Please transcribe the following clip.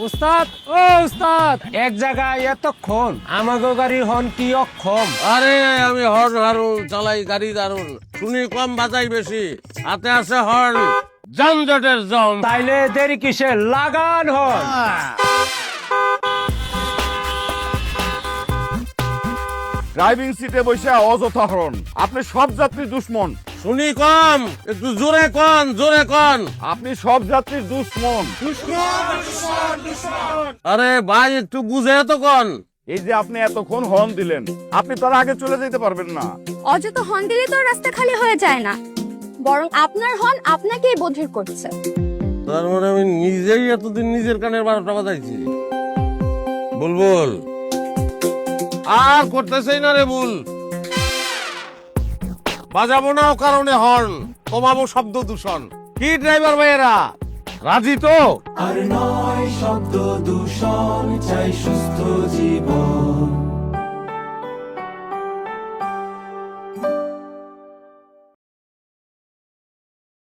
উস্তাদ ও উস্তাদ, এক জায়গায় এতক্ষণ আমাগো গাড়ি হন কি অক্ষম। আরে আমি হর্ন হারুন চালাই গাড়ি দারুন, শুনি কম বাজাই বেশি, হাতে আছে হর্ন, যানজটের জম। তাইলে দেরি কিসে, লাগান হন। ড্রাইভিং সিটে বসে অযথা হরণ, আপনি সব যাত্রী দুশ্মন। শুনি কম, একটু জোরে কন, জোরে কন। আপনি সব যাত্রীর দুশ্মন। আরে ভাই একটু বুঝে তো কন। এই যে আপনি এতক্ষণ হর্ন দিলেন, আপনি তার আগে চলে যেতে পারবেন না। অযথা হর্ন দিলে তো রাস্তা খালি হয়ে যায় না, বরং আপনার হর্ন আপনাকেই বধির করছে। তার মানে আমি নিজেই এতদিন নিজের কানের 12টা বাজাইছি। বুলবুল আর করতেছেই না রে বুল, বাজাবো না ও কারণে হর্ন, কমাবো শব্দ দূষণ। কি ড্রাইভার ভাইয়েরা রাজি তো? আর নয় শব্দ দূষণ, চাই সুস্থ জীবন।